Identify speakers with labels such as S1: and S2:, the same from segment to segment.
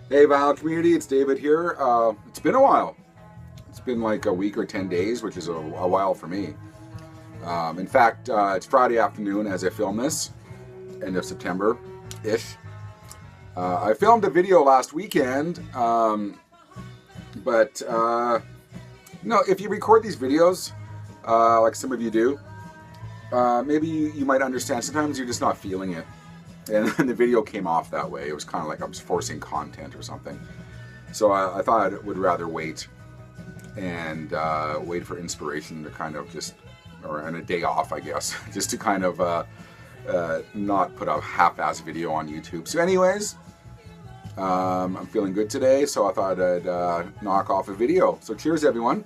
S1: Hey Vinyl community, it's David here. It's been a while. It's been like a week or 10 days, which is a while for me. In fact, it's Friday afternoon as I film this, end of September-ish. I filmed a video last weekend, but if you record these videos, like some of you do, maybe you might understand sometimes you're just not feeling it. And the video came off that way. It was kind of like I was forcing content or something. So I thought I would rather wait and wait for inspiration to kind of just, or on a day off, I guess, just to kind of not put a half-ass video on YouTube. So anyways, I'm feeling good today, so I thought I'd knock off a video. So cheers, everyone.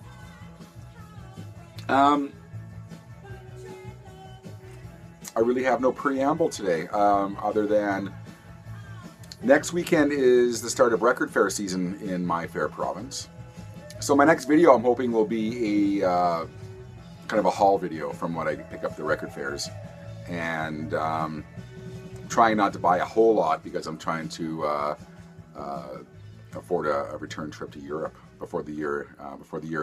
S1: I really have no preamble today, other than next weekend is the start of record fair season in my fair province. So my next video, I'm hoping, will be a kind of a haul video from what I pick up the record fairs, and trying not to buy a whole lot because I'm trying to afford a return trip to Europe before the year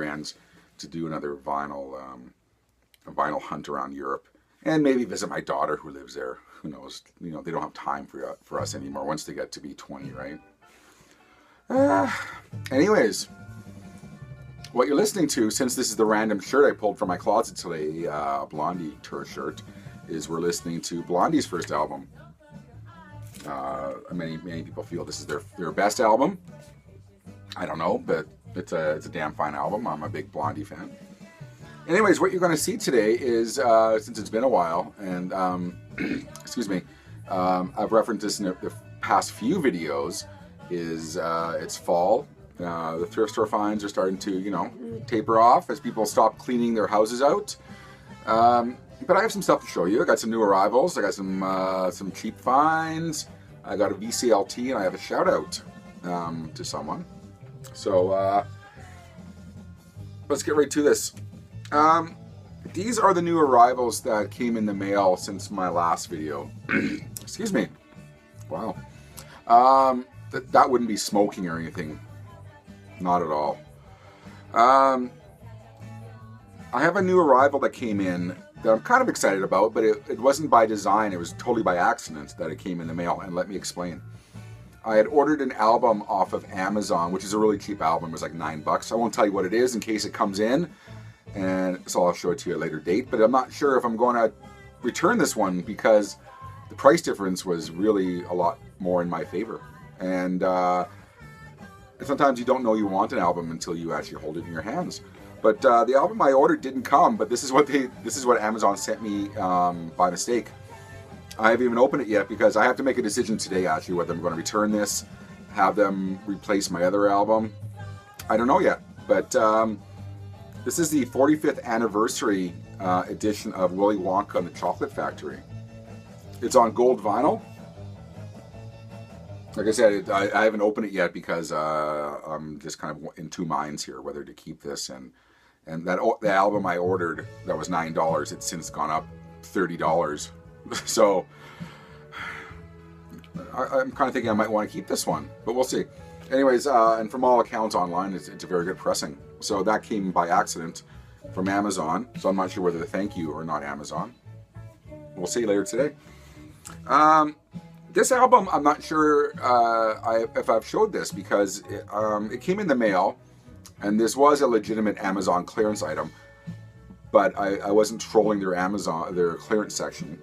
S1: ends, to do another vinyl hunt around Europe. And maybe visit my daughter who lives there. Who knows? You know, they don't have time for us anymore once they get to be 20, right? Anyways, what you're listening to, since this is the random shirt I pulled from my closet today, Blondie tour shirt, is we're listening to Blondie's first album. Many people feel this is their best album. I don't know, but it's a damn fine album. I'm a big Blondie fan. Anyways, what you're going to see today is, since it's been a while, and excuse me, I've referenced this in the past few videos, is it's fall. The thrift store finds are starting to, taper off as people stop cleaning their houses out. But I have some stuff to show you. I got some new arrivals. I got some cheap finds. I got a VCLT, and I have a shout out to someone. So let's get right to this. These are the new arrivals that came in the mail since my last video. Excuse me. Wow. That wouldn't be smoking or anything. Not at all. I have a new arrival that came in that I'm kind of excited about, but it wasn't by design. It was totally by accident that it came in the mail, and let me explain. I had ordered an album off of Amazon, which is a really cheap album. It was like $9. I won't tell you what it is in case it comes in. And so I'll show it to you at a later date, but I'm not sure if I'm going to return this one because the price difference was really a lot more in my favor. And sometimes you don't know you want an album until you actually hold it in your hands. But the album I ordered didn't come, but this is what Amazon sent me by mistake. I haven't even opened it yet because I have to make a decision today actually whether I'm going to return this, have them replace my other album. I don't know yet, but this is the 45th anniversary edition of Willy Wonka and the Chocolate Factory. It's on gold vinyl. Like I said, I haven't opened it yet because I'm just kind of in two minds here whether to keep this and the album I ordered that was $9. It's since gone up $30. So I'm kind of thinking I might want to keep this one, but we'll see. Anyways, and from all accounts online, it's a very good pressing. So that came by accident from Amazon. So I'm not sure whether to thank you or not Amazon. We'll see later today. This album, I'm not sure if I've showed this because it came in the mail, and this was a legitimate Amazon clearance item, but I wasn't trolling their clearance section.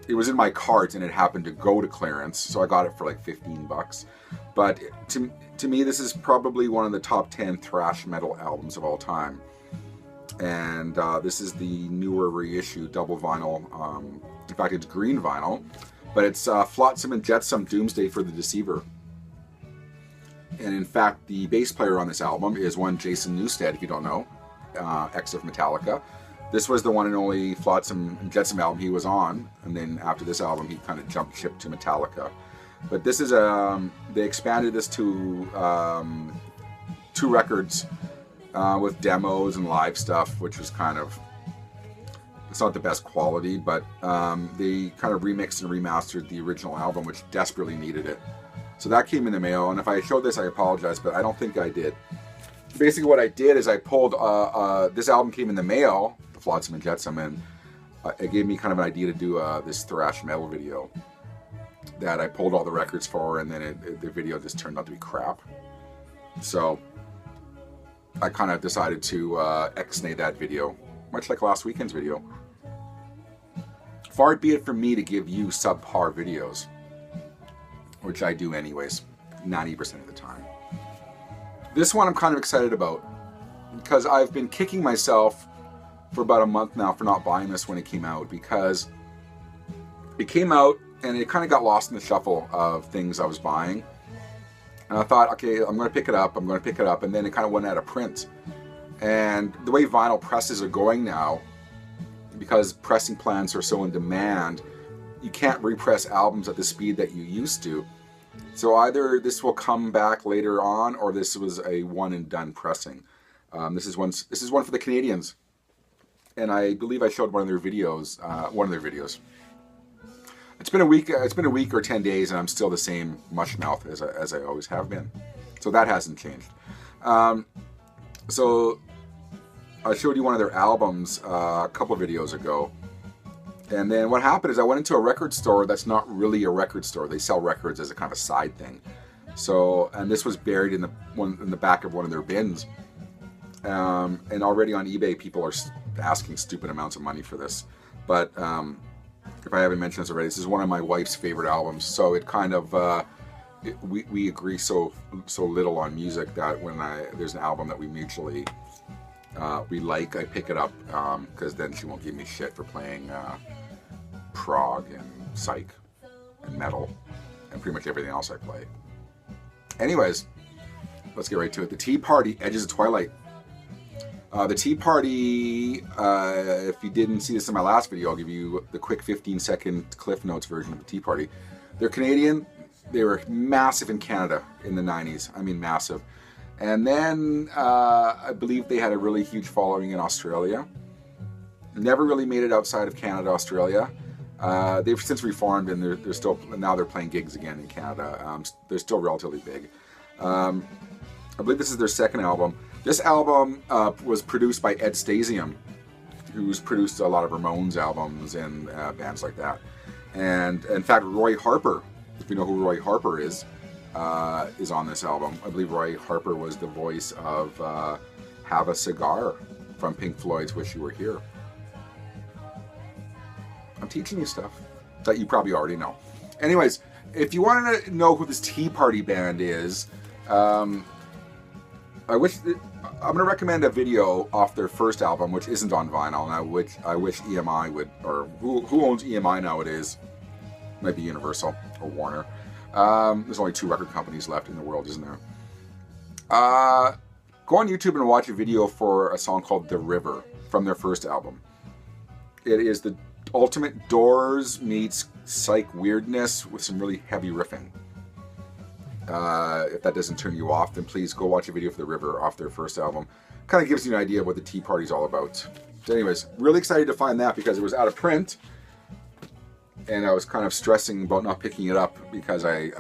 S1: It was in my cart and it happened to go to clearance, so I got it for like $15. But to me, this is probably one of the top 10 thrash metal albums of all time. And this is the newer reissue double vinyl. In fact, it's green vinyl, but it's Flotsam and Jetsam Doomsday for the Deceiver. And in fact, the bass player on this album is one Jason Newsted, if you don't know, ex of Metallica. This was the one and only Flotsam and Jetsam album he was on, and then after this album, he kind of jumped ship to Metallica. But this is they expanded this to 2 records with demos and live stuff, which was kind of, it's not the best quality, but they kind of remixed and remastered the original album, which desperately needed it. So that came in the mail, and if I showed this, I apologize, but I don't think I did. Basically what I did is I pulled, this album came in the mail, The Flotsam and Jetsam, and it gave me kind of an idea to do this thrash metal video that I pulled all the records for, and then the video just turned out to be crap. So I kind of decided to ex-nay that video, much like last weekend's video. Far be it from me to give you subpar videos, which I do anyways, 90% of the time. This one I'm kind of excited about because I've been kicking myself for about a month now for not buying this when it came out, because it came out and it kind of got lost in the shuffle of things I was buying. And I thought, okay, I'm going to pick it up, and then it kind of went out of print. And the way vinyl presses are going now, because pressing plants are so in demand, you can't repress albums at the speed that you used to. So either this will come back later on, or this was a one and done pressing. This is one for the Canadians, and I believe I showed one of their videos. It's been a week or 10 days, and I'm still the same mush mouth as I always have been. So that hasn't changed. So I showed you one of their albums a couple of videos ago. And then what happened is I went into a record store that's not really a record store. They sell records as a kind of a side thing. So, and this was buried in the back of one of their bins. And already on eBay, people are asking stupid amounts of money for this. But if I haven't mentioned this already, this is one of my wife's favorite albums. So it kind of we agree so little on music that when there's an album that we mutually we like, I pick it up, because then she won't give me shit for playing prog and psych and metal and pretty much everything else I play. Anyways, let's get right to it. The Tea Party, Edges of Twilight. The Tea Party, if you didn't see this in my last video, I'll give you the quick 15-second Cliff Notes version of the Tea Party. They're Canadian. They were massive in Canada in the 90s. I mean, massive. And then I believe they had a really huge following in Australia. Never really made it outside of Canada, Australia. They've since reformed, and they're still, now they're playing gigs again in Canada. They're still relatively big. I believe this is their second album. This album was produced by Ed Stasium, who's produced a lot of Ramones albums and bands like that. And in fact, Roy Harper, if you know who Roy Harper is on this album. I believe Roy Harper was the voice of Have a Cigar from Pink Floyd's Wish You Were Here. I'm teaching you stuff that you probably already know. Anyways, if you want to know who this Tea Party band is, I'm going to recommend a video off their first album, which isn't on vinyl, and I wish EMI would, or who owns EMI nowadays? Might be Universal or Warner. There's only 2 record companies left in the world, isn't there? Go on YouTube and watch a video for a song called The River from their first album. It is the ultimate Doors meets psych weirdness with some really heavy riffing. If that doesn't turn you off, then please go watch a video for The River off their first album. Kind of gives you an idea of what the Tea Party's all about. So anyways, really excited to find that because it was out of print, and I was kind of stressing about not picking it up because I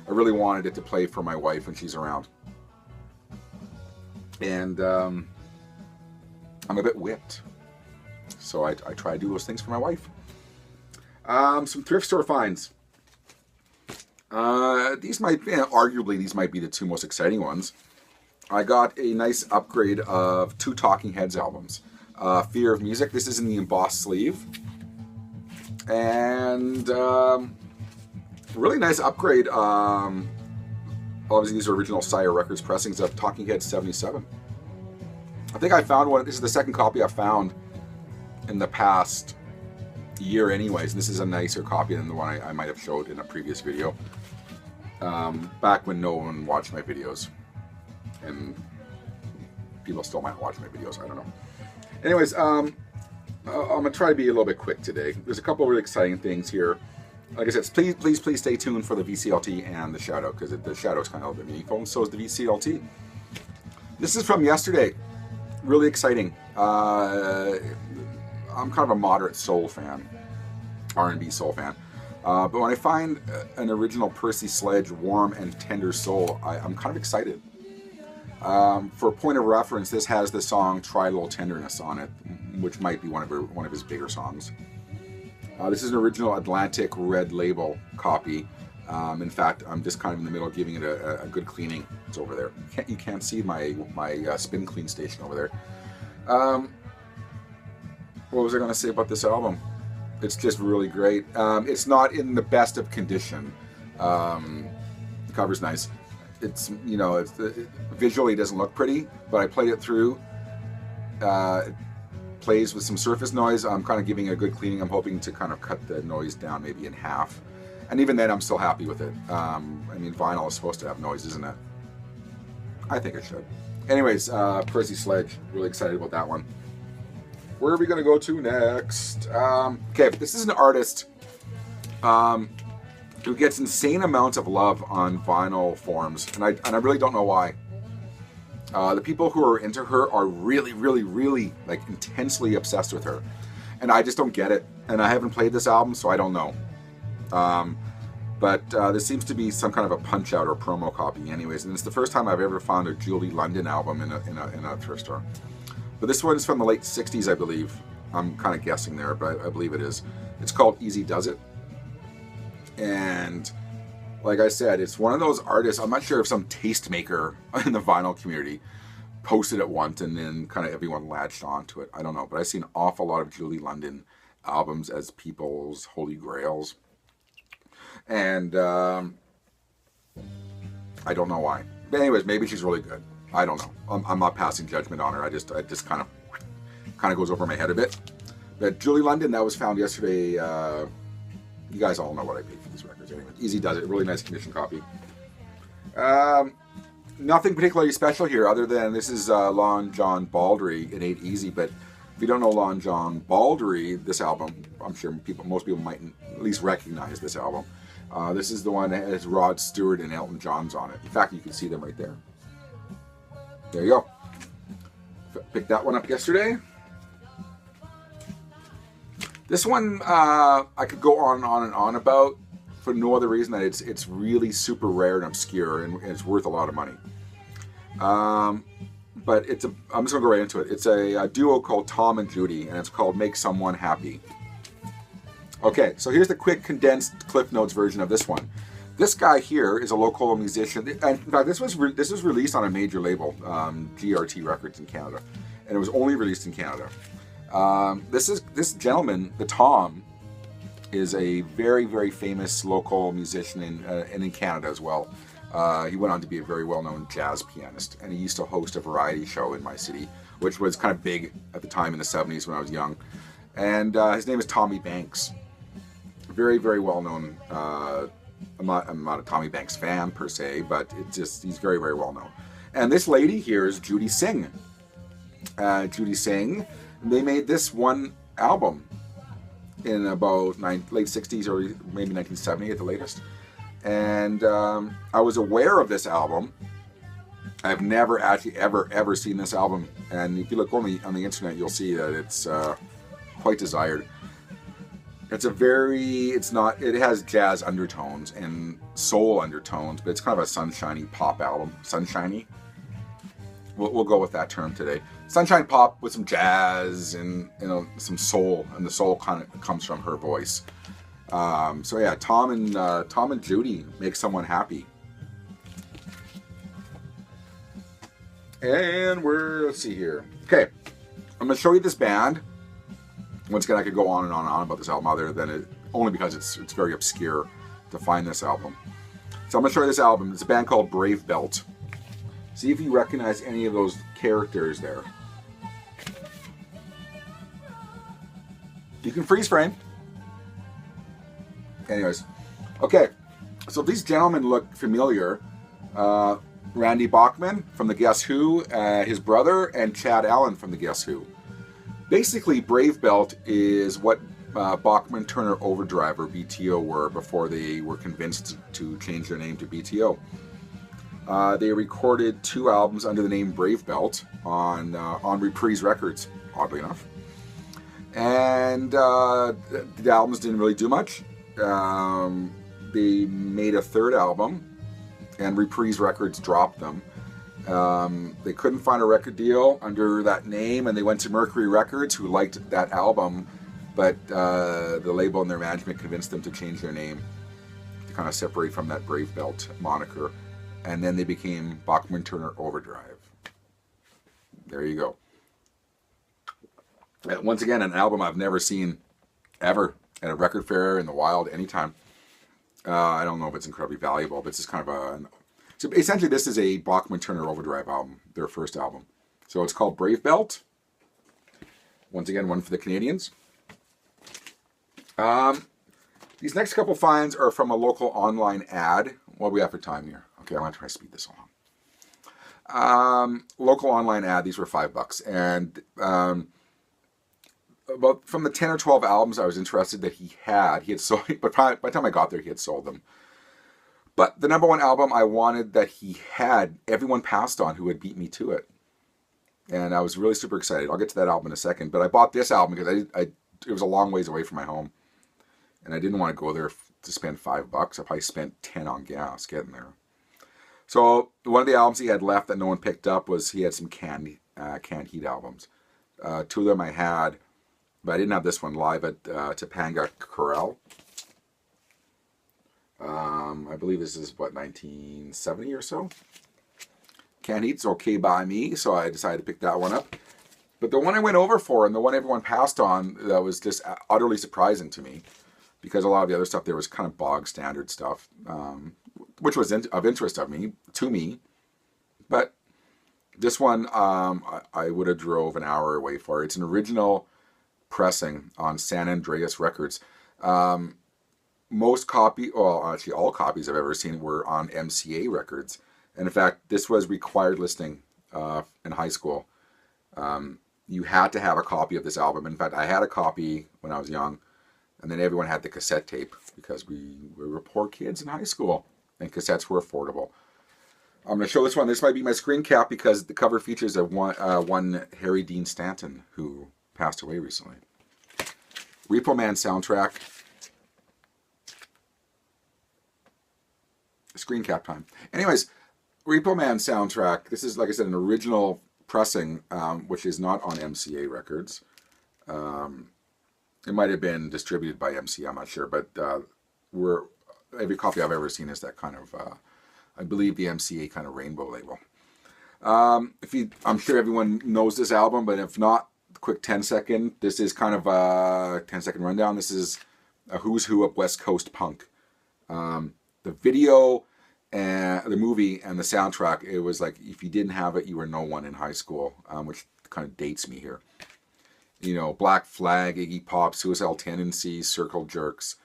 S1: really wanted it to play for my wife when she's around. And I'm a bit whipped, so I try to do those things for my wife. Some thrift store finds. These might, arguably, these might be the 2 most exciting ones. I got a nice upgrade of 2 Talking Heads albums. Fear of Music. This is in the embossed sleeve. And really nice upgrade. Obviously, these are original Sire Records pressings of Talking Heads 77. I think I found one. This is the second copy I found in the past year anyways. This is a nicer copy than the one I might have showed in a previous video. Back when no one watched my videos. And people still might watch my videos, I don't know. Anyways, I'm going to try to be a little bit quick today. There's a couple of really exciting things here. Like I said, please stay tuned for the VCLT and the Shadow, because the Shadow is kind of a little bit meaningful, and so is the VCLT. This is from yesterday. Really exciting. I'm kind of a moderate soul fan, R&B soul fan. But when I find an original Percy Sledge warm and tender soul, I'm kind of excited. For a point of reference, this has the song Try a Little Tenderness on it, which might be one of his bigger songs. This is an original Atlantic Red Label copy. In fact, I'm just kind of in the middle of giving it a good cleaning. It's over there. You can't see my spin clean station over there. What was I going to say about this album? It's just really great. It's not in the best of condition. The cover's nice. It's, you know, visually it doesn't look pretty, but I played it through. It plays with some surface noise. I'm kind of giving it a good cleaning. I'm hoping to kind of cut the noise down maybe in half. And even then, I'm still happy with it. I mean, vinyl is supposed to have noise, isn't it? I think it should. Anyways, Percy Sledge. Really excited about that one. Where are we going to go to next? Okay, this is an artist who gets insane amounts of love on vinyl forums, and I really don't know why. The people who are into her are really, really, really like intensely obsessed with her, and I just don't get it. And I haven't played this album, so I don't know. But this seems to be some kind of a punch out or promo copy, anyways. And it's the first time I've ever found a Julie London album in a thrift store. But this one's from the late '60s, I believe. I'm kind of guessing there, but I believe it is. It's called Easy Does It. And like I said, it's one of those artists, I'm not sure if some tastemaker in the vinyl community posted it once and then kind of everyone latched onto it. I don't know, but I've seen an awful lot of Julie London albums as people's holy grails. And I don't know why. But anyways, maybe she's really good. I don't know. I'm not passing judgment on her. It just kind of goes over my head a bit. But Julie London, that was found yesterday. You guys all know what I paid for these records. Anyway, Easy Does It. Really nice condition copy. Nothing particularly special here other than this is Lon John Baldry. It ain't easy, but if you don't know Lon John Baldry, this album, I'm sure most people might at least recognize this album. This is the one that has Rod Stewart and Elton John's on it. In fact, you can see them right there. There you go. Picked that one up yesterday. This one I could go on and on about for no other reason that it's really super rare and obscure and it's worth a lot of money. But I'm just going to go right into it. It's a duo called Tom and Judy, and it's called Make Someone Happy. Okay, so here's the quick condensed Cliff Notes version of this one. This guy here is a local musician. In fact, this was released on a major label, GRT Records in Canada, and it was only released in Canada. This gentleman, the Tom, is a very, very famous local musician in Canada as well. He went on to be a very well-known jazz pianist, and he used to host a variety show in my city, which was kind of big at the time in the 70s when I was young. And his name is Tommy Banks. Very, very well-known. I'm not a Tommy Banks fan per se, but he's very, very well-known. And this lady here is Judy Singh. Judy Singh, they made this one album in about late 60s or maybe 1970 at the latest. And I was aware of this album. I've never actually ever seen this album. And if you look on the internet, you'll see that it's quite desired. It has jazz undertones and soul undertones, but it's kind of a sunshiny pop album. Sunshiny? We'll go with that term today. Sunshine pop with some jazz and some soul, and the soul kind of comes from her voice. So yeah, Tom and Judy Make Someone Happy. And let's see here. Okay, I'm gonna show you this band. Once again, I could go on and on about this album other than only because it's very obscure to find this album. So I'm going to show you this album. It's a band called Brave Belt. See if you recognize any of those characters there. You can freeze frame. Anyways. Okay. So these gentlemen look familiar. Randy Bachman from the Guess Who, his brother, and Chad Allen from the Guess Who. Basically, Brave Belt is what Bachman Turner Overdrive, or BTO, were before they were convinced to change their name to BTO. They recorded 2 albums under the name Brave Belt on Reprise Records, oddly enough. And the albums didn't really do much. they made a third album, and Reprise Records dropped them. They couldn't find a record deal under that name, and they went to Mercury Records, who liked that album, but the label and their management convinced them to change their name to kind of separate from that Brave Belt moniker, and then they became Bachman-Turner Overdrive. There you go. Once again, an album I've never seen ever at a record fair in the wild anytime. I don't know if it's incredibly valuable, but it's just kind of a... So essentially, this is a Bachman-Turner Overdrive album, their first album. So it's called Brave Belt. Once again, one for the Canadians. These next couple finds are from a local online ad. What do we have for time here? Okay, I'm going to try to speed this along. Local online ad, these were $5. And about from the 10 or 12 albums I was interested that he had sold, but by the time I got there, he had sold them. But the number one album I wanted that he had, everyone passed on who had beat me to it. And I was really super excited. I'll get to that album in a second. But I bought this album because it was a long ways away from my home. And I didn't want to go there to spend $5. I probably spent 10 on gas getting there. So one of the albums he had left that no one picked up was he had some canned heat albums. Two of them I had, but I didn't have this one live at Topanga Corral. I believe this is, 1970 or so? Canned Heat's okay by me, so I decided to pick that one up. But the one I went over for, and the one everyone passed on, that was just utterly surprising to me, because a lot of the other stuff there was kind of bog standard stuff, which was of interest to me. But this one, I would have drove an hour away for. It's an original pressing on San Andreas Records. All copies I've ever seen were on MCA Records. And in fact, this was required listening in high school. You had to have a copy of this album. In fact, I had a copy when I was young, and then everyone had the cassette tape because we were poor kids in high school, and cassettes were affordable. I'm going to show this one. This might be my screen cap because the cover features one Harry Dean Stanton, who passed away recently. Repo Man soundtrack. Screen cap time. Anyways, Repo Man soundtrack. This is, like I said, an original pressing, which is not on MCA Records. It might have been distributed by MCA, I'm not sure, but every copy I've ever seen is that kind of, I believe, the MCA kind of rainbow label. I'm sure everyone knows this album, but if not, quick 10-second. This is kind of a 10-second rundown. This is a who's who of West Coast punk. The video and the movie and the soundtrack, it was like if you didn't have it, you were no one in high school, which kind of dates me here. You know, Black Flag, Iggy Pop, Suicidal Tendencies, Circle Jerks,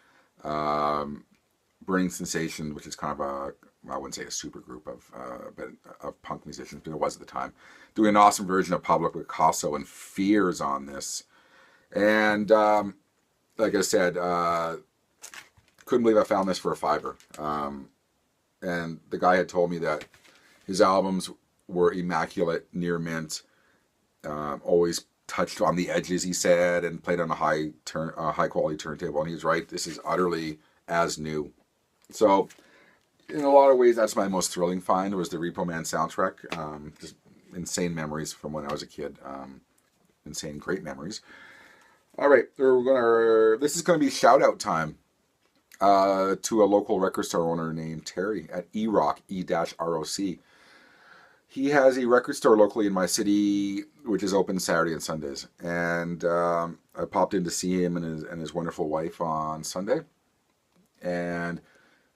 S1: Burning Sensation, which is kind of I wouldn't say a super group of punk musicians, but it was at the time, doing an awesome version of Pablo Picasso and Fears on this. And like I said, couldn't believe I found this for $5. And the guy had told me that his albums were immaculate, near mint, always touched on the edges, he said, and played on a high quality turntable. And he was right. This is utterly as new. So in a lot of ways, that's my most thrilling find, was the Repo Man soundtrack. Just insane memories from when I was a kid. Insane, great memories. All right, this is going to be shout-out time to a local record store owner named Terry at E-Rock, E-R-O-C. He has a record store locally in my city, which is open Saturday and Sundays. And I popped in to see him and his wonderful wife on Sunday. And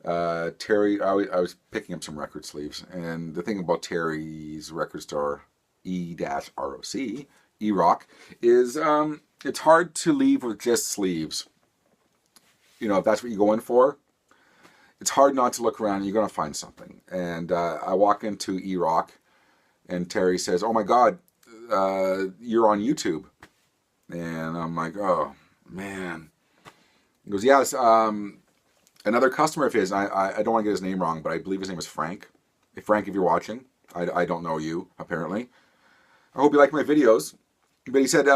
S1: Terry, I was picking up some record sleeves. And the thing about Terry's record store, E-R-O-C, E-Rock, is it's hard to leave with just sleeves. You know, if that's what you go in for, it's hard not to look around and you're going to find something. And I walk into E-Rock and Terry says, "Oh my God, you're on YouTube." And I'm like, "Oh, man." He goes, "Yes, another customer of his, I don't want to get his name wrong, but I believe his name is Frank. Hey, Frank, if you're watching, I don't know you, apparently. I hope you like my videos." But he said,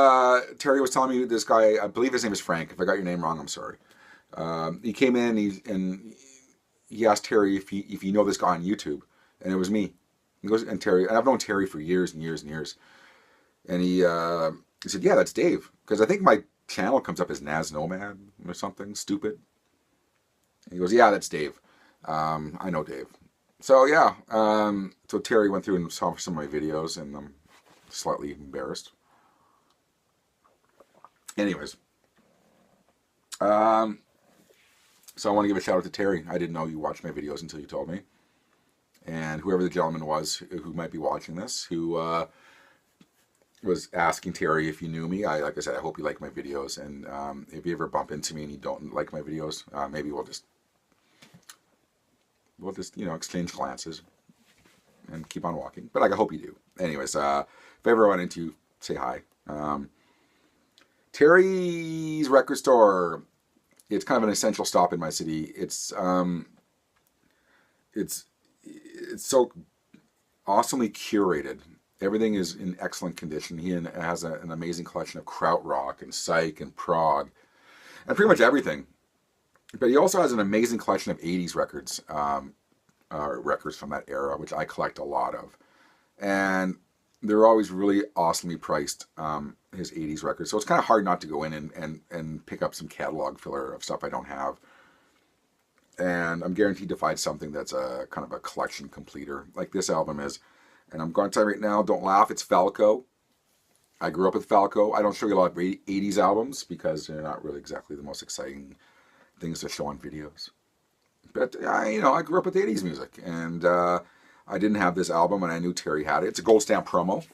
S1: Terry was telling me this guy, I believe his name is Frank. If I got your name wrong, I'm sorry. He came in and he asked Terry if you know this guy on YouTube, and it was me. He goes, and Terry, and I've known Terry for years and years and years, and he said, yeah, that's Dave, because I think my channel comes up as Naz Nomad or something stupid. And he goes, yeah, that's Dave. I know Dave. So yeah, so Terry went through and saw some of my videos, and I'm slightly embarrassed. Anyways, so I want to give a shout out to Terry. I didn't know you watched my videos until you told me. And whoever the gentleman was who might be watching this, who was asking Terry if you knew me. Like I said, I hope you like my videos. And if you ever bump into me and you don't like my videos, maybe we'll just exchange glances and keep on walking. But I hope you do. Anyways, if I ever run into you, say hi. Terry's record store. It's kind of an essential stop in my city. It's so awesomely curated. Everything is in excellent condition. He has an amazing collection of krautrock and psych and prog, and pretty much everything. But he also has an amazing collection of 80s records, records from that era, which I collect a lot of. And they're always really awesomely priced, his 80s records. So it's kind of hard not to go in and pick up some catalog filler of stuff I don't have. And I'm guaranteed to find something that's a kind of a collection completer, like this album is. And I'm going to tell you right now, don't laugh, it's Falco. I grew up with Falco. I don't show you a lot of 80s albums because they're not really exactly the most exciting things to show on videos. But, I grew up with 80s music. And I didn't have this album, and I knew Terry had it. It's a gold stamp promo.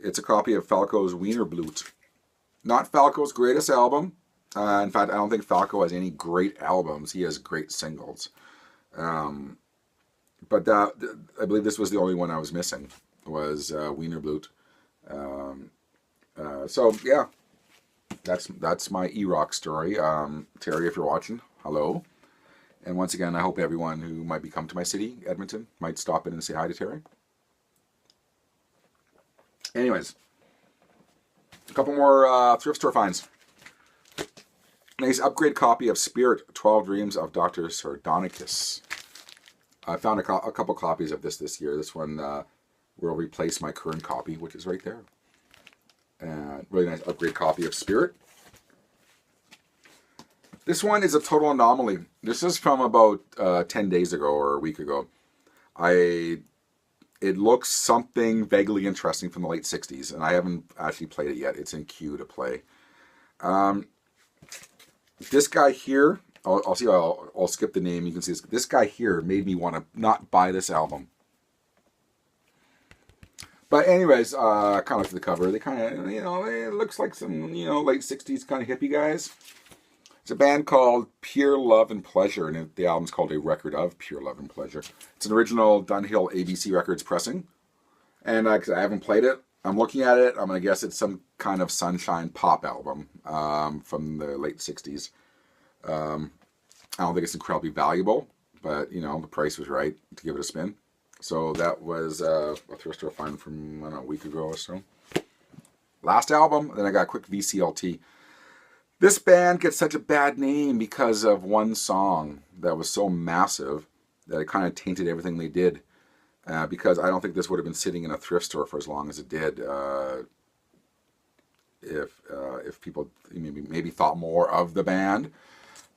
S1: It's a copy of Falco's Wiener Blut. Not Falco's greatest album. In fact, I don't think Falco has any great albums. He has great singles. But I believe this was the only one I was missing, was Wiener Blut. So, yeah, that's my E-Rock story. Terry, if you're watching, hello. And once again, I hope everyone who might be coming to my city, Edmonton, might stop in and say hi to Terry. Anyways, a couple more thrift store finds. Nice upgrade copy of Spirit, 12 Dreams of Dr. Sardonicus. I found a couple copies of this year. This one will replace my current copy, which is right there. Really nice upgrade copy of Spirit. This one is a total anomaly. This is from about 10 days ago or a week ago. It looks something vaguely interesting from the late 60s, and I haven't actually played it yet. It's in queue to play. This guy here, I'll skip the name. You can see this guy here made me want to not buy this album. But anyways, kind of look at the cover. They kind of, it looks like some, late 60s kind of hippie guys. It's a band called Pure Love and Pleasure, and the album's called A Record of Pure Love and Pleasure. It's an original Dunhill ABC Records pressing, and I haven't played it. I'm looking at it. I'm going to guess it's some kind of sunshine pop album from the late 60s. I don't think it's incredibly valuable, but, the price was right to give it a spin. So that was a thrift store find from, a week ago or so. Last album, then I got a quick VCLT. This band gets such a bad name because of one song that was so massive that it kind of tainted everything they did. Because I don't think this would have been sitting in a thrift store for as long as it did if people maybe thought more of the band.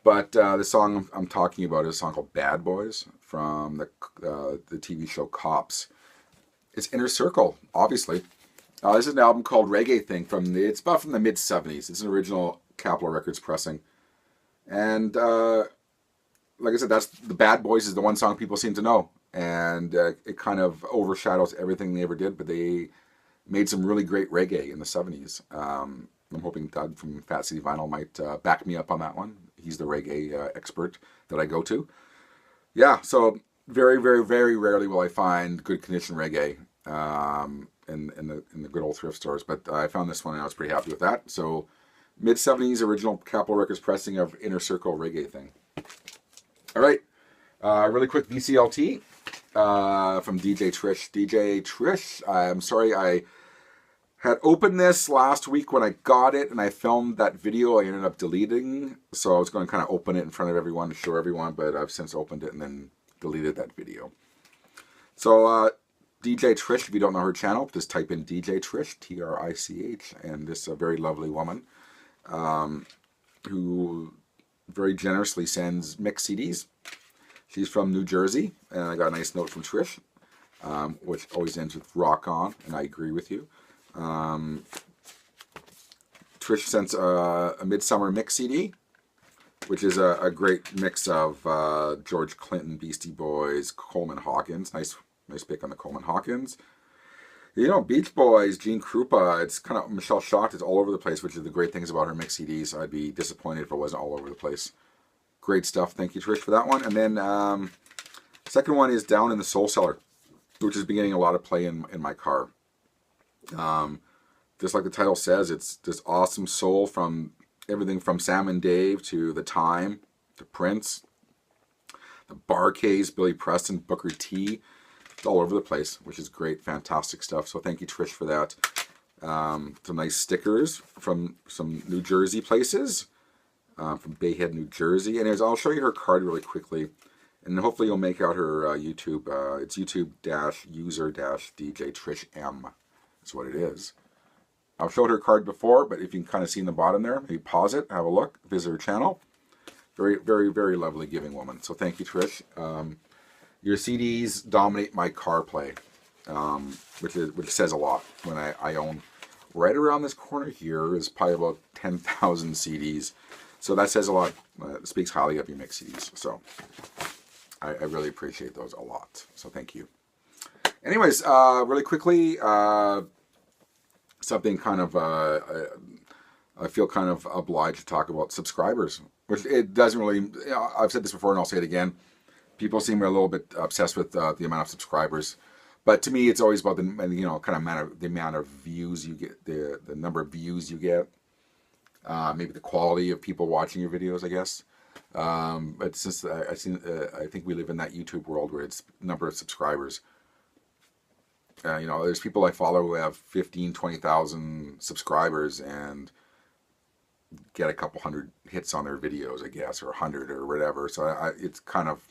S1: But the song I'm talking about is a song called Bad Boys from the TV show Cops. It's Inner Circle, obviously. This is an album called Reggae Thing it's about from the mid-70s. It's an original Capitol Records pressing. And like I said, that's the Bad Boys is the one song people seem to know. And it kind of overshadows everything they ever did, but they made some really great reggae in the 70s. I'm hoping Doug from Fat City Vinyl might back me up on that one. He's the reggae expert that I go to. Yeah, so very, very, very rarely will I find good condition reggae in the good old thrift stores. But I found this one and I was pretty happy with that. So mid-70s original Capitol Records pressing of Inner Circle Reggae Thing. All right, really quick VCLT. From DJ Trish. DJ Trish, I'm sorry I Had opened this last week when I got it, and I filmed that video. I ended up deleting, so I was going to kind of open it in front of everyone to show everyone, but I've since opened it and then deleted that video. So DJ Trish, if you don't know her channel, just type in DJ Trish, T-R-I-C-H, and this very lovely woman who very generously sends mixed CDs. She's from New Jersey, and I got a nice note from Trish, which always ends with rock on, and I agree with you. Trish sent a Midsummer Mix CD, which is a great mix of George Clinton, Beastie Boys, Coleman Hawkins. Nice pick on the Coleman Hawkins. You know, Beach Boys, Gene Krupa, it's kind of, Michelle Shocked, it's all over the place, which is the great things about her mix CDs. I'd be disappointed if it wasn't all over the place. Great stuff. Thank you, Trish, for that one. And then second one is Down in the Soul Cellar, which has been getting a lot of play in my car. Just like the title says, it's this awesome soul from everything from Sam and Dave to The Time to Prince, the Bar-Kays, Billy Preston, Booker T. It's all over the place, which is great, fantastic stuff. So thank you, Trish, for that. Some nice stickers from some New Jersey places, from Bayhead, New Jersey. And I'll show you her card really quickly, and hopefully you'll make out her YouTube. It's YouTube-user-DJ Trish M. That's what it is. I've showed her card before, but if you can kind of see in the bottom there, maybe pause it, have a look, visit her channel. Very, very, very lovely giving woman. So thank you, Trish. Your CDs dominate my car play, which says a lot. When I own right around this corner here is probably about 10,000 CDs. So that says a lot. It speaks highly of your mix CDs. So I really appreciate those a lot. So thank you. Anyways, really quickly, something kind of, I feel kind of obliged to talk about subscribers, which it doesn't really, you know, I've said this before and I'll say it again. People seem a little bit obsessed with the amount of subscribers, but to me, it's always about the, you know, kind of the amount of views you get, the number of views you get, maybe the quality of people watching your videos, I guess. But since I think we live in that YouTube world where it's number of subscribers. You know, there's people I follow who have 15, 20,000 subscribers and get a couple hundred hits on their videos, I guess, or 100 or whatever. So it's kind of,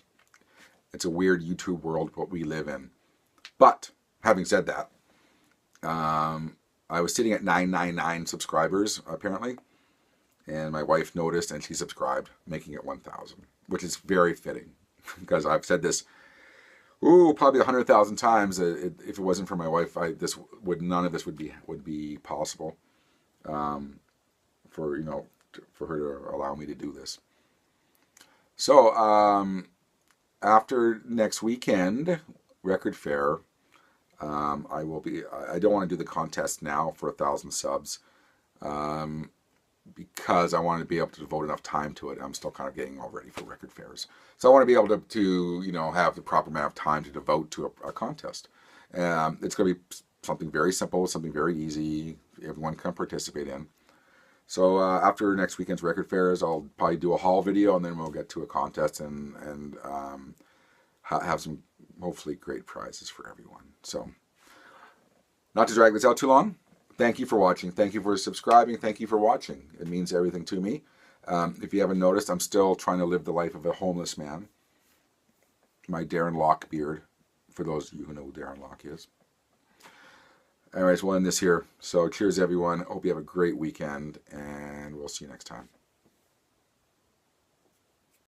S1: it's a weird YouTube world what we live in. But having said that, I was sitting at 999 subscribers apparently, and my wife noticed and she subscribed, making it 1,000, which is very fitting because I've said this, probably 100,000 times. If it wasn't for my wife, none of this would be possible. For for her to allow me to do this. So after next weekend, Record Fair, I will be. I don't want to do the contest now for 1,000 subs, because I want to be able to devote enough time to it. I'm still kind of getting all ready for record fairs, so I want to be able to you know, have the proper amount of time to devote to a contest. It's going to be something very simple, something very easy. Everyone can participate in. So after next weekend's record fairs, I'll probably do a haul video, and then we'll get to a contest and have some hopefully great prizes for everyone. So, not to drag this out too long, thank you for watching. Thank you for subscribing. Thank you for watching. It means everything to me. If you haven't noticed, I'm still trying to live the life of a homeless man. My Darren Locke beard, for those of you who know who Darren Locke is. Anyways, we'll end this here. So cheers, everyone. Hope you have a great weekend, and we'll see you next time.